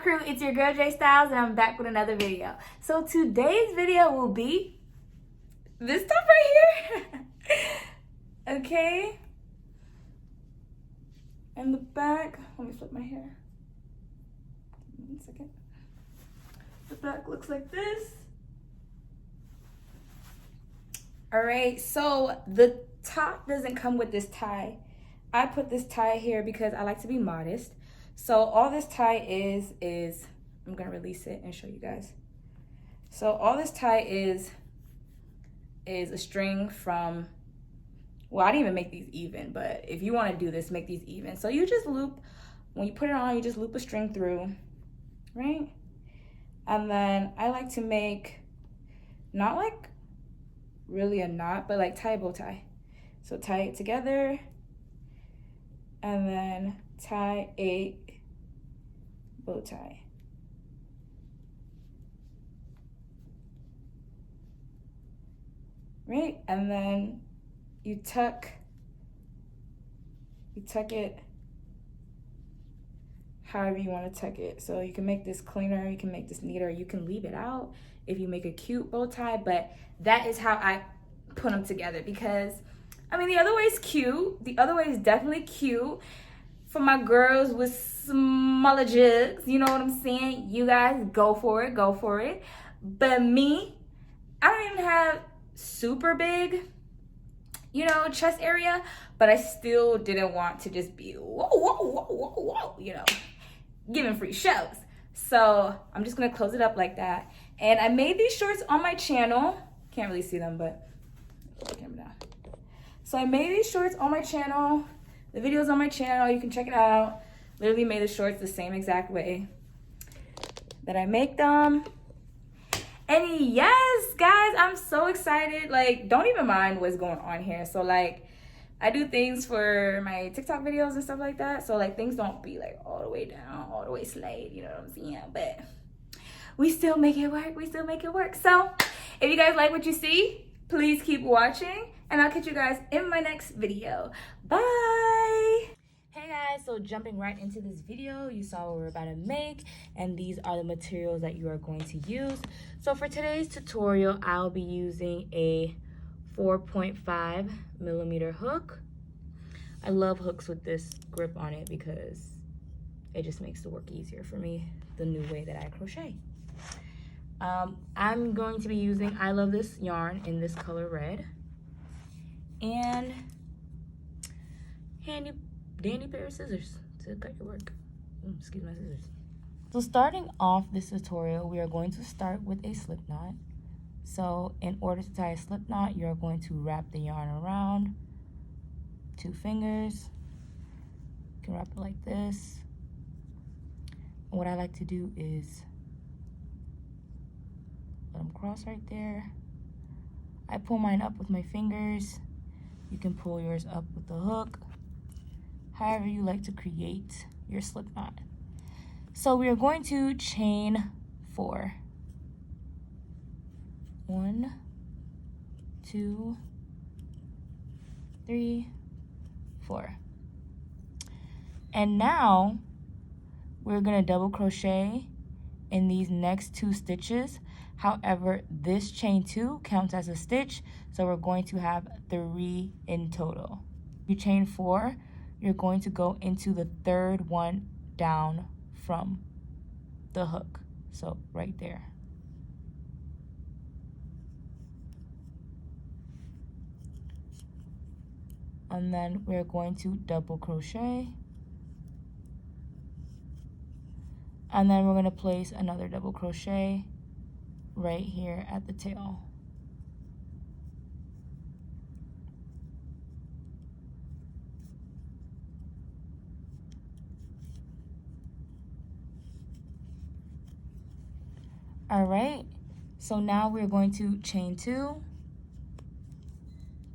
crew? It's your girl Jaystyles, and I'm back with another video. So today's video will be this stuff right here. Okay. And the back, let me flip my hair. 1 second. The back looks like this. All right, so the top doesn't come with this tie. I put this tie here because I like to be modest. So all this tie is I'm gonna release it and show you guys. So all this tie is a string from, well, I didn't even make these even, but if you wanna do this, make these even. So you just loop, when you put it on, you just loop a string through, right? And then I like to make, not like really a knot, but like tie a bow tie. So tie it together and then tie a bow tie. Right? And then you tuck it however you want to tuck it. So you can make this cleaner, you can make this neater, you can leave it out if you make a cute bow tie, but that is how I put them together because, I mean, the other way is cute. The other way is definitely cute for my girls with smaller jugs, you know what I'm saying? You guys go for it, go for it. But me, I don't even have super big, you know, chest area, but I still didn't want to just be whoa, whoa, whoa, whoa, whoa, you know, giving free shows. So I'm just gonna close it up like that. And I made these shorts on my channel. Can't really see them, but put the camera down. So I made these shorts on my channel. The video's on my channel, you can check it out. Literally made the shorts the same exact way that I make them. And yes, guys, I'm so excited. Like, don't even mind what's going on here. So like, I do things for my TikTok videos and stuff like that. So like, things don't be like all the way down, all the way slayed, you know what I'm saying? But we still make it work, we still make it work. So if you guys like what you see, please keep watching. And I'll catch you guys in my next video. Bye. Hey guys, so jumping right into this video, you saw what we're about to make, and these are the materials that you are going to use. So for today's tutorial, I'll be using a 4.5 millimeter hook. I love hooks with this grip on it because it just makes the work easier for me, the new way that I crochet. I'm going to be using I Love This yarn in this color red. And dandy pair of scissors to cut your work. Excuse my scissors. So starting off this tutorial, we are going to start with a slip knot. So in order to tie a slip knot, you're going to wrap the yarn around 2 fingers. You can wrap it like this. And what I like to do is let them cross right there. I pull mine up with my fingers. You can pull yours up with the hook, however you like to create your slip knot. So we are going to chain 4. 1, 2, 3, 4. And now we're gonna double crochet in these next 2 stitches. However, this chain 2 counts as a stitch, so we're going to have 3 in total. You chain 4, you're going to go into the 3rd one down from the hook. So right there. And then we're going to double crochet. And then we're going to place another double crochet right here at the tail. All right, so now we're going to chain 2,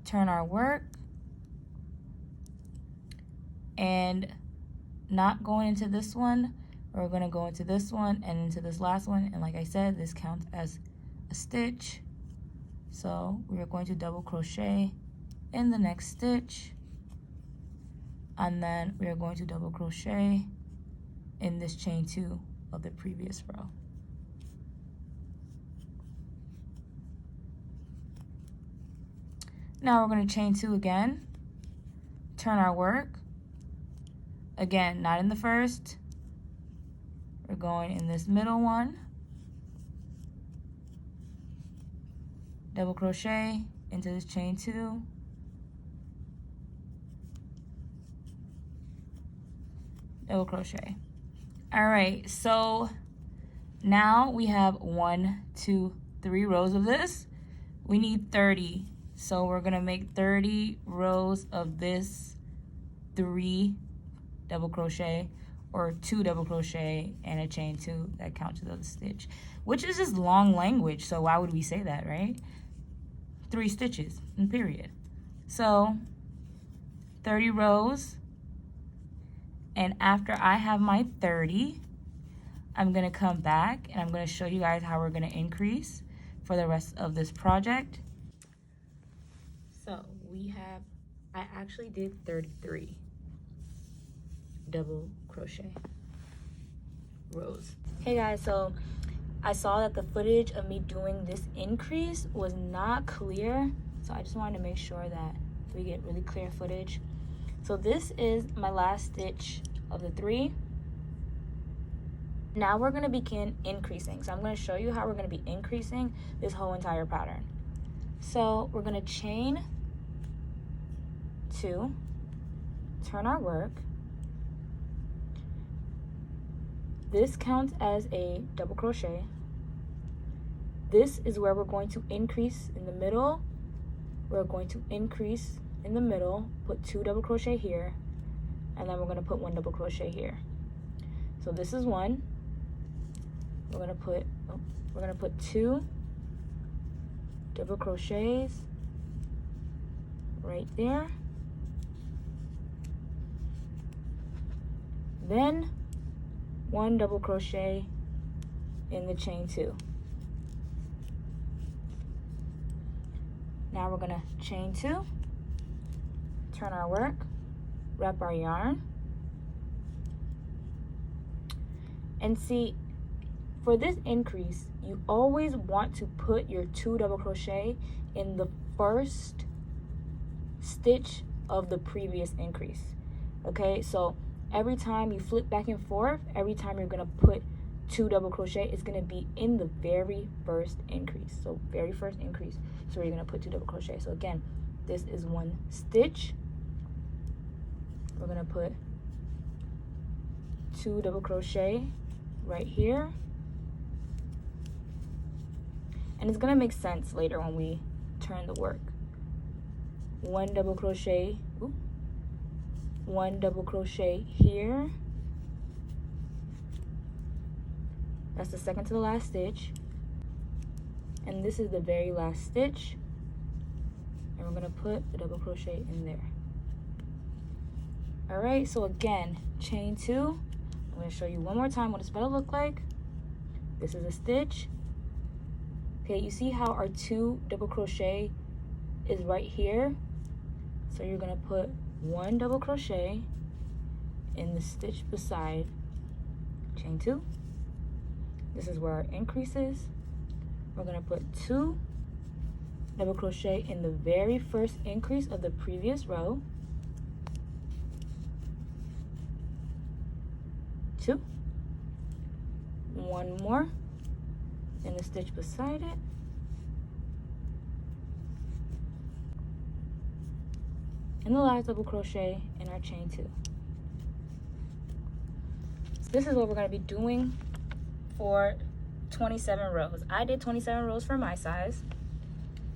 turn our work, and not going into this one, we're gonna go into this one and into this last one, and like I said, this counts as a stitch. So we are going to double crochet in the next stitch, and then we are going to double crochet in this chain 2 of the previous row. Now we're going to chain 2 again, turn our work. Again, not in the first. We're going in this middle one. Double crochet into this chain 2. Double crochet. All right, so now we have 1, 2, 3 rows of this. We need 30. So we're gonna make 30 rows of this 3 double crochet or 2 double crochet and a chain 2 that counts as a stitch, which is just long language. So why would we say that, right? 3 stitches and period. So 30 rows. And after I have my 30, I'm gonna come back and I'm gonna show you guys how we're gonna increase for the rest of this project. So I actually did 33 double crochet rows. Hey guys, so I saw that the footage of me doing this increase was not clear. So I just wanted to make sure that we get really clear footage. So this is my last stitch of the 3. Now we're gonna begin increasing. So I'm gonna show you how we're gonna be increasing this whole entire pattern. So we're gonna chain 2, turn our work. This counts as a double crochet. This is where we're going to increase in the middle. We're going to increase in the middle, put 2 double crochet here, and then we're going to put 1 double crochet here. So this is 1. We're going to put 2 double crochets right there. Then 1 double crochet in the chain 2. Now we're gonna chain 2, turn our work, wrap our yarn, and see, for this increase, you always want to put your 2 double crochet in the first stitch of the previous increase. Okay, so every time you flip back and forth, every time you're gonna put 2 double crochet, it's gonna be in the very first increase. So very first increase, so you're gonna put 2 double crochet. So again, this is 1 stitch. We're gonna put 2 double crochet right here. And it's gonna make sense later when we turn the work. 1 double crochet, 1 double crochet here. That's the second to the last stitch. And this is the very last stitch. And we're gonna put a double crochet in there. All right, so again, chain 2. I'm gonna show you one more time what it's gonna look like. This is a stitch. Okay, you see how our 2 double crochet is right here? So you're gonna put 1 double crochet in the stitch beside chain 2. This is where our increase is. We're gonna put 2 double crochet in the very first increase of the previous row. 2. 1 more in the stitch beside it. And the last double crochet in our chain 2. So this is what we're going to be doing for 27 rows. I did 27 rows for my size.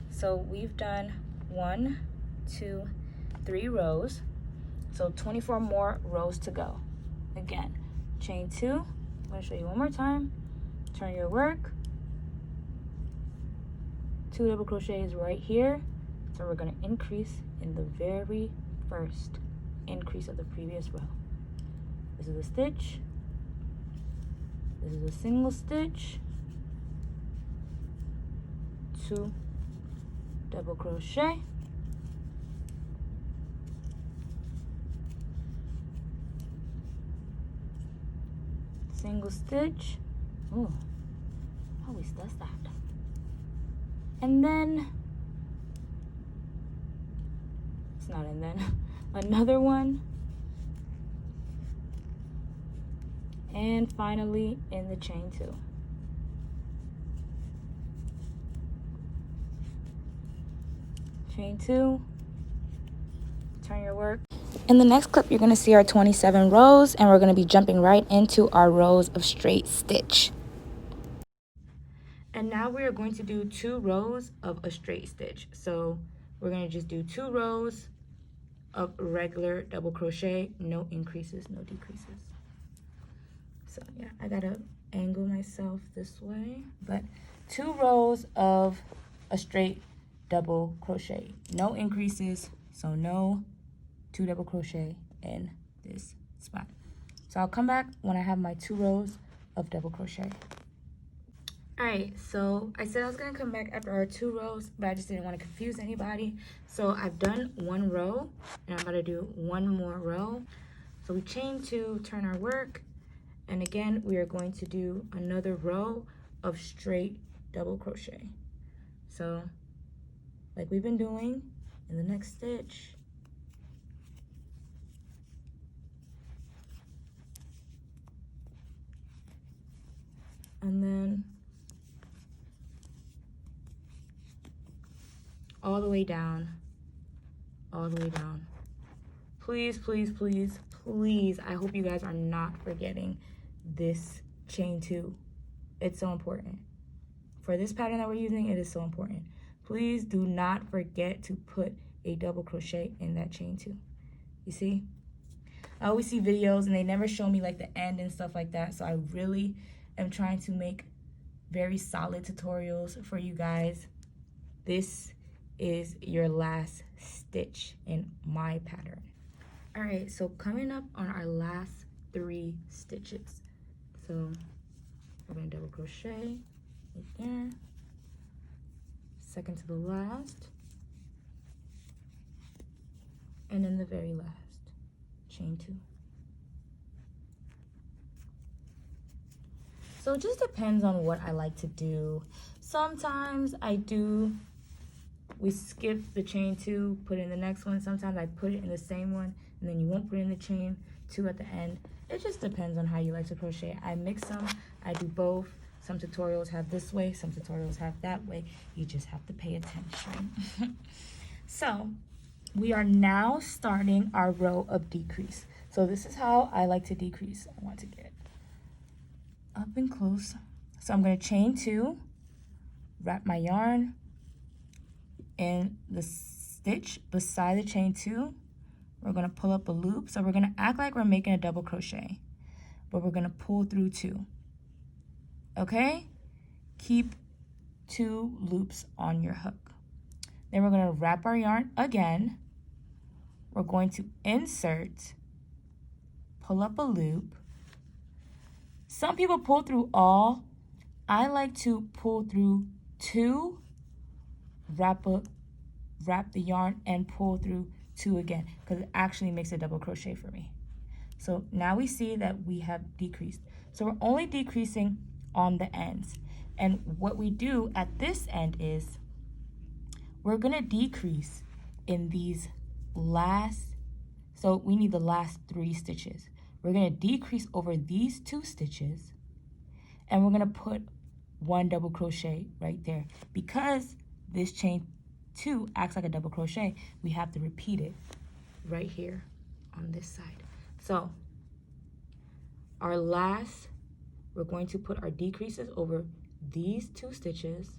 So we've done 1, 2, 3 rows. So 24 more rows to go. Again, chain 2. I'm going to show you one more time. Turn your work. 2 double crochets right here. So we're going to increase in the very first increase of the previous row. This is a stitch. This is a single stitch. 2 double crochet. single stitch. Oh, always does that. And then, it's not and then, another one. And finally in the chain 2. Chain 2, turn your work. In the next clip, you're going to see our 27 rows, and we're going to be jumping right into our rows of straight stitch. And now we are going to do 2 rows of a straight stitch. So we're going to just do 2 rows of regular double crochet, no increases, no decreases. So yeah, I got to angle myself this way, but 2 rows of a straight double crochet, no increases, so no 2 double crochet in this spot. So I'll come back when I have my 2 rows of double crochet. All right, so I said I was gonna come back after our 2 rows, but I just didn't want to confuse anybody. So I've done 1 row, and I'm gonna do 1 more row. So we chain 2, turn our work, and again we are going to do another row of straight double crochet. So like we've been doing in the next stitch. And then all the way down, all the way down. Please, please, please, please, I hope you guys are not forgetting this chain 2. It's so important. For this pattern that we're using, it is so important. Please do not forget to put a double crochet in that chain 2. You see? I always see videos and they never show me like the end and stuff like that, so I really am trying to make very solid tutorials for you guys. This is your last stitch in my pattern. All right, so coming up on our last 3 stitches. So we're gonna double crochet again, second to the last, and then the very last, chain 2. So it just depends on what I like to do. Sometimes we skip the chain 2, put in the next one. Sometimes I put it in the same one, and then you won't put in the chain 2 at the end. It just depends on how you like to crochet. I mix them, I do both. Some tutorials have this way, some tutorials have that way. You just have to pay attention. So we are now starting our row of decrease. So this is how I like to decrease. I want to get up and close. So I'm going to chain 2, wrap my yarn in the stitch beside the chain 2. We're going to pull up a loop. So we're going to act like we're making a double crochet, but we're going to pull through 2. Okay? Keep 2 loops on your hook. Then we're going to wrap our yarn again. We're going to insert, pull up a loop. Some people pull through all. I like to pull through 2, wrap the yarn, and pull through 2 again, because it actually makes a double crochet for me. So now we see that we have decreased. So we're only decreasing on the ends. And what we do at this end is we're gonna decrease in these last, so we need the last 3 stitches. We're gonna decrease over these 2 stitches, and we're gonna put 1 double crochet right there. Because this chain 2 acts like a double crochet, we have to repeat it right here on this side. So our last, we're going to put our decreases over these 2 stitches,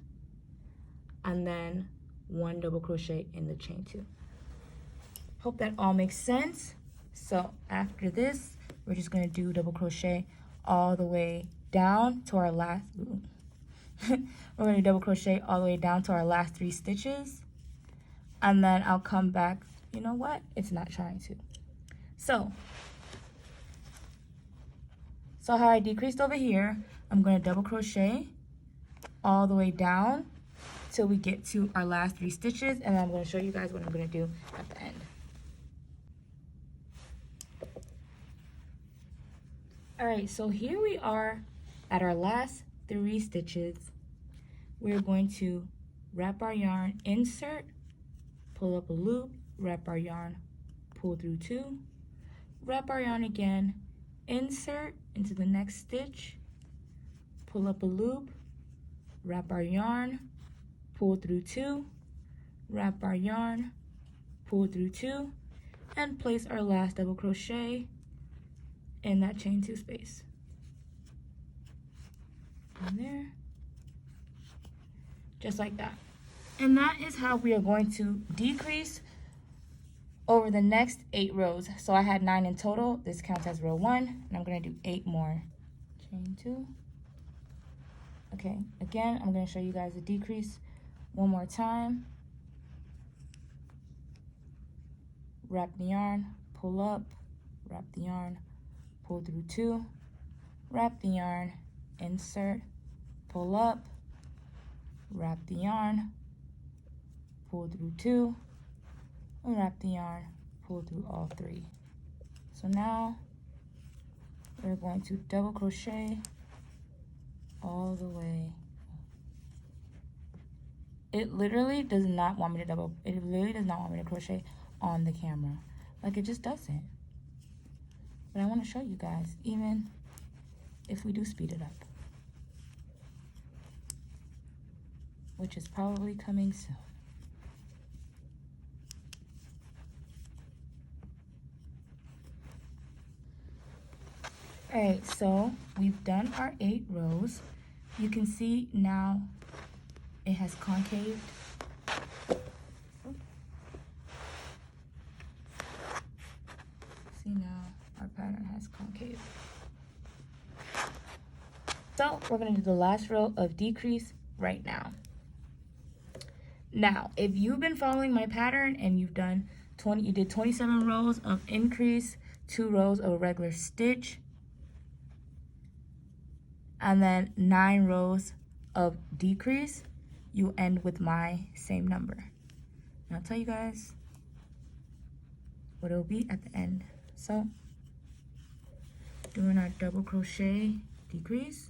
and then 1 double crochet in the chain 2. Hope that all makes sense. So after this, we're just going to do double crochet all the way down to our last, we're going to double crochet all the way down to our last 3 stitches, and then I'll come back. You know what? It's not trying to. So how I decreased over here, I'm going to double crochet all the way down till we get to our last 3 stitches, and then I'm going to show you guys what I'm going to do at the end. All right, so here we are at our last 3 stitches. We're going to wrap our yarn, insert, pull up a loop, wrap our yarn, pull through 2, wrap our yarn again, insert into the next stitch, pull up a loop, wrap our yarn, pull through 2, wrap our yarn, pull through 2, and place our last double crochet in that chain 2 space. And there, just like that. And that is how we are going to decrease over the next 8 rows. So I had 9 in total. This counts as row 1, and I'm going to do 8 more. Chain 2. Okay, again, I'm going to show you guys the decrease one more time. Wrap the yarn, pull up, wrap the yarn, pull through 2, wrap the yarn, insert, pull up, wrap the yarn, pull through 2, and wrap the yarn, pull through all 3. So now we're going to double crochet all the way. It literally does not want me to crochet on the camera. Like, it just doesn't. But I want to show you guys, even if we do speed it up, which is probably coming soon. All right, so we've done our 8 rows. You can see now it has concaved. See, now our pattern has concave. So we're gonna do the last row of decrease right now. Now, if you've been following my pattern and you did 27 rows of increase, 2 rows of regular stitch, and then 9 rows of decrease, you end with my same number. And I'll tell you guys what it'll be at the end. So, doing our double crochet decrease.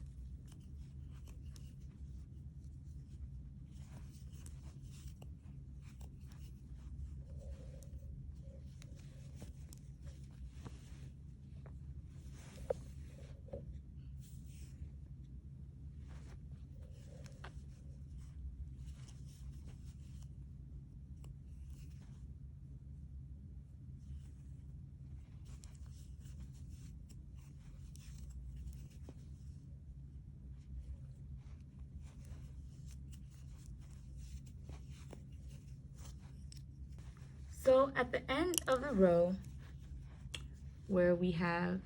So at the end of the row, where we have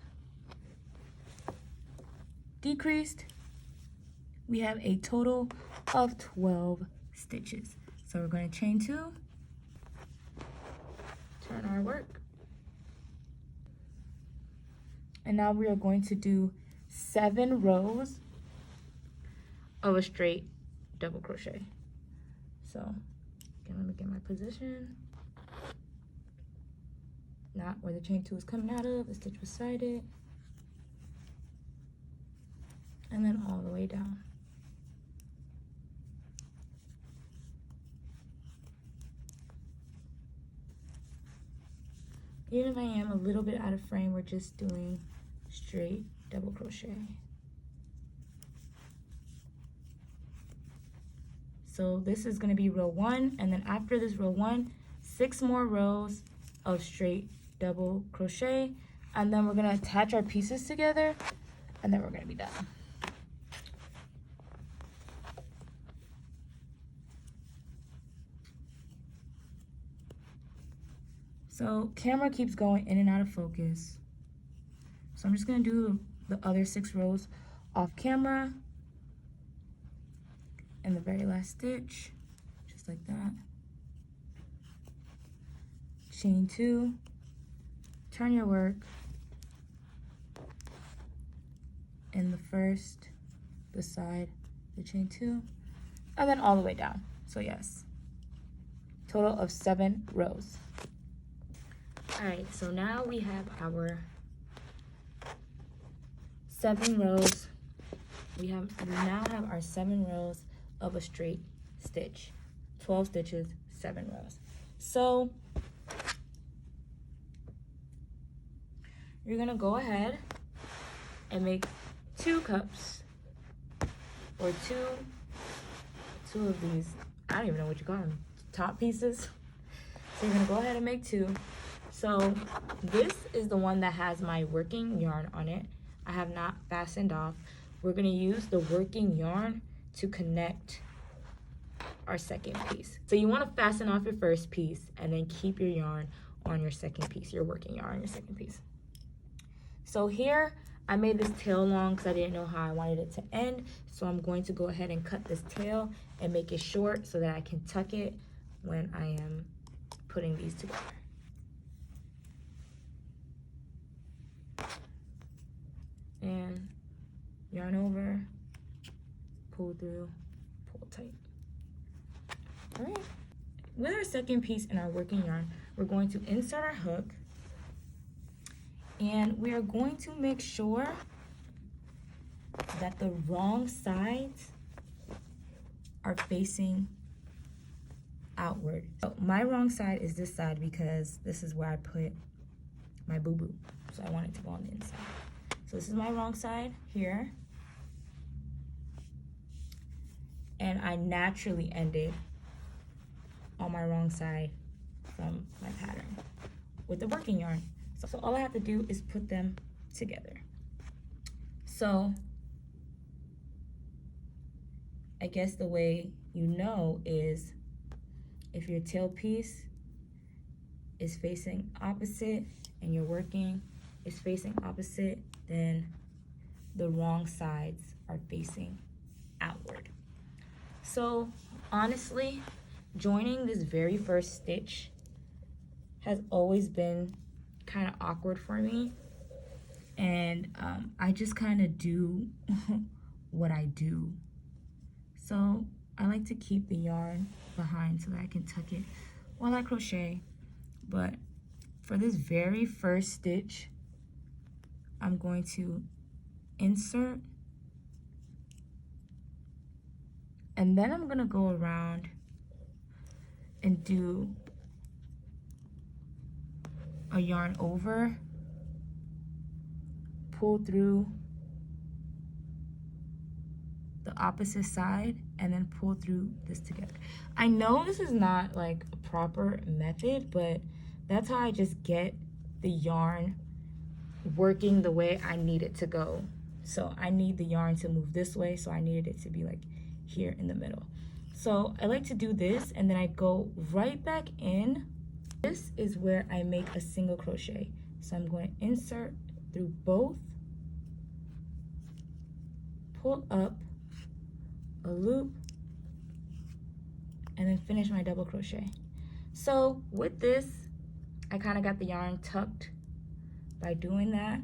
decreased, we have a total of 12 stitches. So we're going to chain 2, turn our work, and now we are going to do 7 rows of a straight double crochet. So again, let me get my position. Not where the chain 2 is coming out of, the stitch beside it, and then all the way down. Even if I am a little bit out of frame, we're just doing straight double crochet. So this is going to be row 1, and then after this row 1, 6 more rows of straight double crochet, and then we're going to attach our pieces together, and then we're going to be done. So camera keeps going in and out of focus, so I'm just going to do the other 6 rows off camera in the very last stitch, just like that. Chain 2, turn your work in the first, beside the chain 2, and then all the way down. So yes, total of 7 rows. All right, so now we have our 7 rows. We now have our 7 rows of a straight stitch. 12 stitches, 7 rows. So you're gonna go ahead and make 2 cups, or two of these, I don't even know what you call them, top pieces. So you're gonna go ahead and make 2. So this is the one that has my working yarn on it. I have not fastened off. We're gonna use the working yarn to connect our second piece. So you wanna fasten off your first piece and then keep your yarn on your second piece, your working yarn on your second piece. So here, I made this tail long because I didn't know how I wanted it to end. So I'm going to go ahead and cut this tail and make it short so that I can tuck it when I am putting these together. And yarn over, pull through, pull tight. All right. With our second piece in our working yarn, we're going to insert our hook, and we are going to make sure that the wrong sides are facing outward. So my wrong side is this side because this is where I put my boo-boo. So I want it to go on the inside. So this is my wrong side here. And I naturally ended on my wrong side from my pattern with the working yarn. So all I have to do is put them together. So I guess the way you know is if your tail piece is facing opposite and your working is facing opposite, then the wrong sides are facing outward. So honestly, joining this very first stitch has always been kind of awkward for me, and I just kind of do what I do. So I like to keep the yarn behind so that I can tuck it while I crochet. But for this very first stitch, I'm going to insert, and then I'm gonna go around and do a yarn over, pull through the opposite side, and then pull through this together. I know this is not like a proper method, but that's how I just get the yarn working the way I need it to go. So I need the yarn to move this way, so I needed it to be like here in the middle. So I like to do this, and then I go right back in. This is where I make a single crochet. So I'm going to insert through both, pull up a loop, and then finish my double crochet. So with this, I kind of got the yarn tucked by doing that.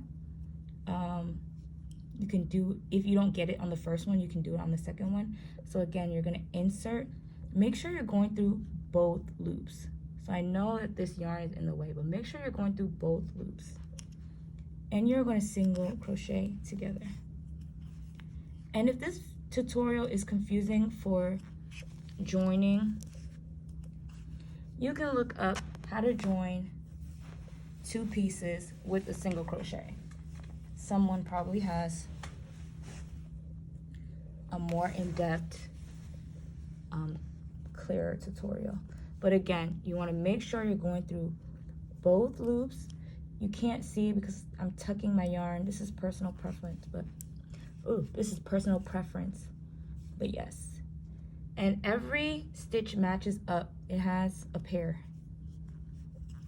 You can do, if you don't get it on the first one, you can do it on the second one. So again, you're gonna insert, make sure you're going through both loops. So I know that this yarn is in the way, but make sure you're going through both loops. And you're gonna single crochet together. And if this tutorial is confusing for joining, you can look up how to join 2 pieces with a single crochet. Someone probably has a more in-depth, clearer tutorial. But again, you want to make sure you're going through both loops. You can't see because I'm tucking my yarn. This is personal preference, but but yes. And every stitch matches up. It has a pair.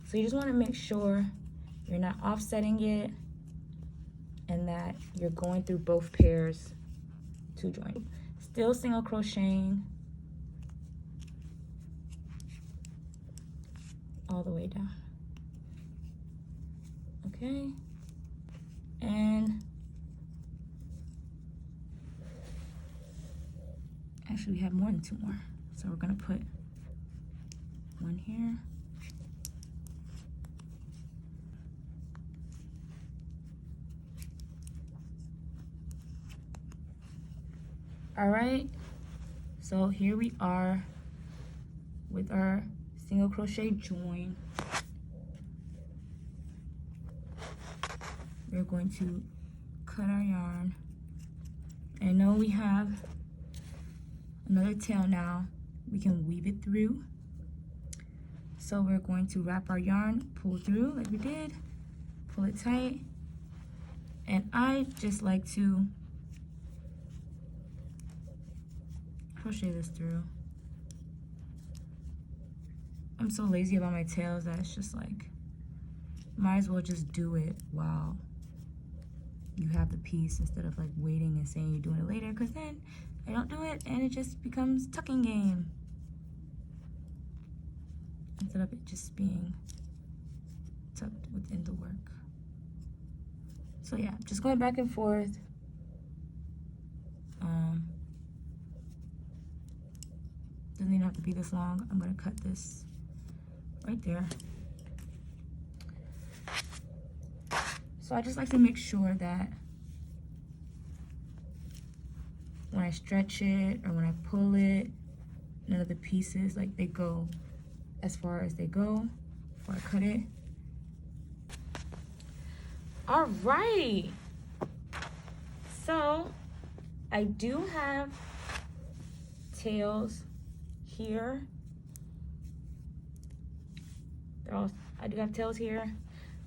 So you just want to make sure you're not offsetting it and that you're going through both pairs to join. Still single crocheting all the way down. Okay. And actually we have more than 2 more. So we're gonna put one here. All right, so here we are with our single crochet join. We're going to cut our yarn. I know we have another tail now. We can weave it through. So we're going to wrap our yarn, pull through like we did, pull it tight. And I just like to crochet this through. I'm so lazy about my tails that it's just like, might as well just do it while you have the piece instead of like waiting and saying you're doing it later, because then I don't do it and it just becomes tucking game instead of it just being tucked within the work. So yeah, just going back and forth. Doesn't even have to be this long. I'm gonna cut this right there. So I just like to make sure that when I stretch it or when I pull it, none of the pieces, like they go as far as they go before I cut it. All right. So I do have tails here. I do have tails here.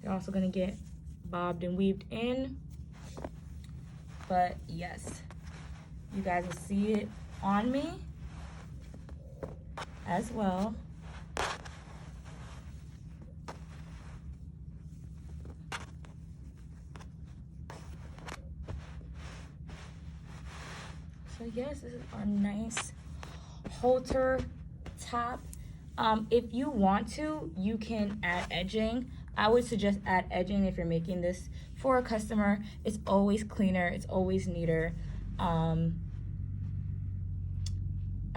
They're also gonna get bobbed and weaved in. But yes, you guys will see it on me as well. So yes, this is our nice halter top. If you want to, you can add edging. I would suggest add edging if you're making this for a customer. It's always cleaner, it's always neater. I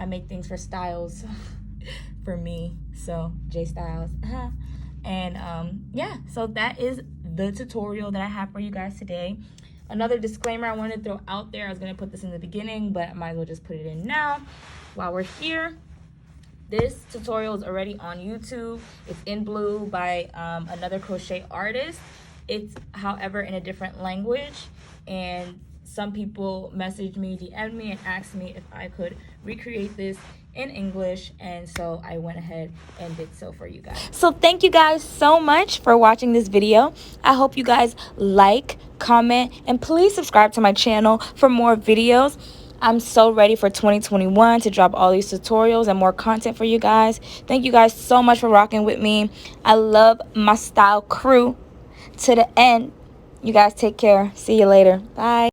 make things for styles for me, so Jaystyles. And yeah, so that is the tutorial that I have for you guys today. Another disclaimer I wanted to throw out there, I was gonna put this in the beginning, but I might as well just put it in now while we're here. This tutorial is already on YouTube. It's in blue by another crochet artist. It's, however, in a different language. And some people messaged me, DM'd me, and asked me if I could recreate this in English. And so I went ahead and did so for you guys. So thank you guys so much for watching this video. I hope you guys like, comment, and please subscribe to my channel for more videos. I'm so ready for 2021 to drop all these tutorials and more content for you guys. Thank you guys so much for rocking with me. I love my style crew to the end. You guys take care. See you later. Bye.